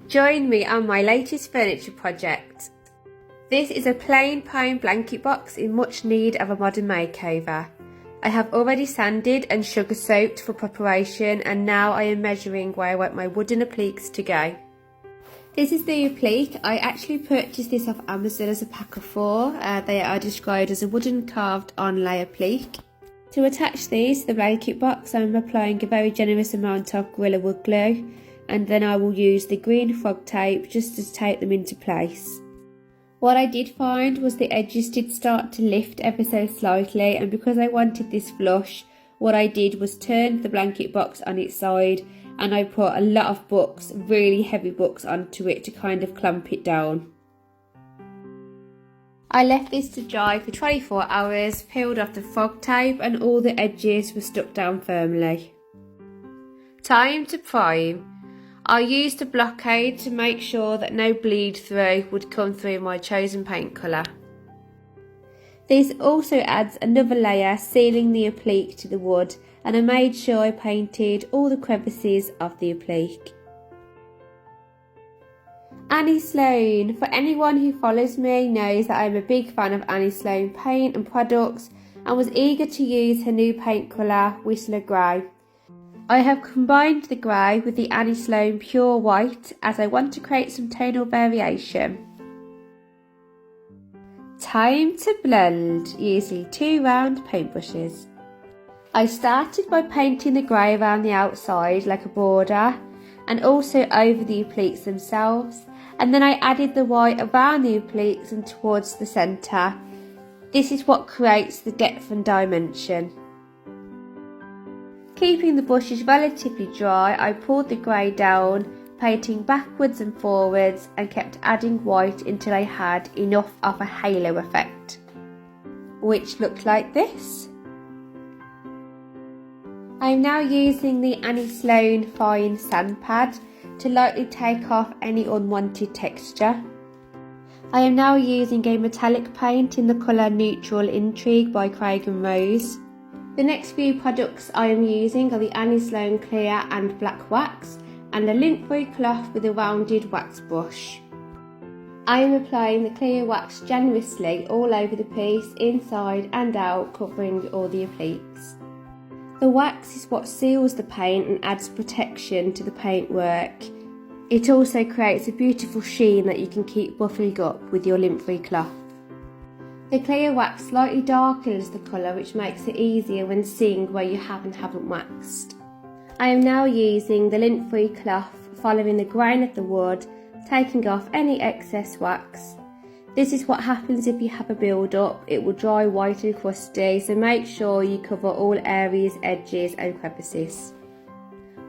Join me on my latest furniture project. This is a plain pine blanket box in much need of a modern makeover. I have already sanded and sugar soaked for preparation, and now I am measuring where I want my wooden appliques to go. This is the applique. I actually purchased this off Amazon as a pack of 4. They are described as a wooden carved onlay applique. To attach these to the blanket box, I'm applying a very generous amount of Gorilla Wood glue, and then I will use the green frog tape just to tape them into place. What I did find was the edges did start to lift ever so slightly, and because I wanted this flush, what I did was turn the blanket box on its side and I put a lot of books, really heavy books, onto it to kind of clamp it down. I left this to dry for 24 hours, peeled off the frog tape, and all the edges were stuck down firmly. Time to prime. I used a blockade to make sure that no bleed through would come through my chosen paint colour. This also adds another layer, sealing the applique to the wood, and I made sure I painted all the crevices of the applique. Annie Sloan. For anyone who follows me knows that I'm a big fan of Annie Sloan paint and products, and was eager to use her new paint colour, Whistler Grey. I have combined the grey with the Annie Sloan Pure White as I want to create some tonal variation. Time to blend using 2 round paintbrushes. I started by painting the grey around the outside like a border, and also over the appliques themselves, and then I added the white around the appliques and towards the centre. This is what creates the depth and dimension. Keeping the brushes relatively dry, I poured the grey down, painting backwards and forwards, and kept adding white until I had enough of a halo effect, which looked like this. I am now using the Annie Sloan Fine Sand Pad to lightly take off any unwanted texture. I am now using a metallic paint in the colour Neutral Intrigue by Craig & Rose. The next few products I am using are the Annie Sloan Clear and Black Wax, and a lint-free cloth with a rounded wax brush. I am applying the clear wax generously all over the piece, inside and out, covering all the appliques. The wax is what seals the paint and adds protection to the paintwork. It also creates a beautiful sheen that you can keep buffing up with your lint-free cloth. The clear wax slightly darkens the colour, which makes it easier when seeing where you haven't waxed. I am now using the lint-free cloth, following the grain of the wood, taking off any excess wax. This is what happens if you have a build-up. It will dry white and crusty, so make sure you cover all areas, edges and crevices.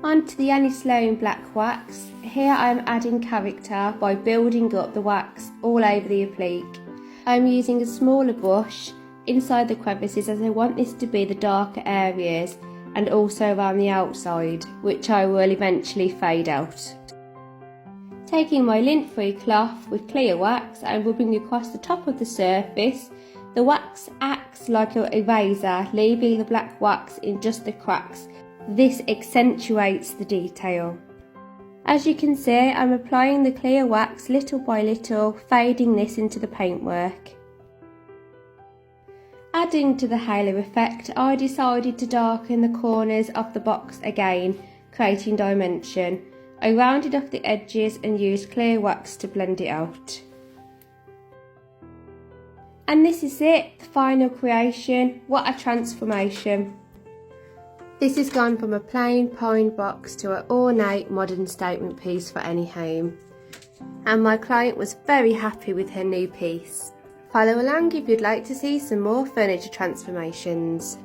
Onto the Annie Sloan Black Wax. Here I am adding character by building up the wax all over the applique. I am using a smaller brush inside the crevices as I want this to be the darker areas, and also around the outside, which I will eventually fade out. Taking my lint-free cloth with clear wax and rubbing across the top of the surface, the wax acts like an eraser, leaving the black wax in just the cracks. This accentuates the detail. As you can see, I'm applying the clear wax little by little, fading this into the paintwork. Adding to the halo effect, I decided to darken the corners of the box again, creating dimension. I rounded off the edges and used clear wax to blend it out. And this is it, the final creation. What a transformation. This has gone from a plain pine box to an ornate modern statement piece for any home. And my client was very happy with her new piece. Follow along if you'd like to see some more furniture transformations.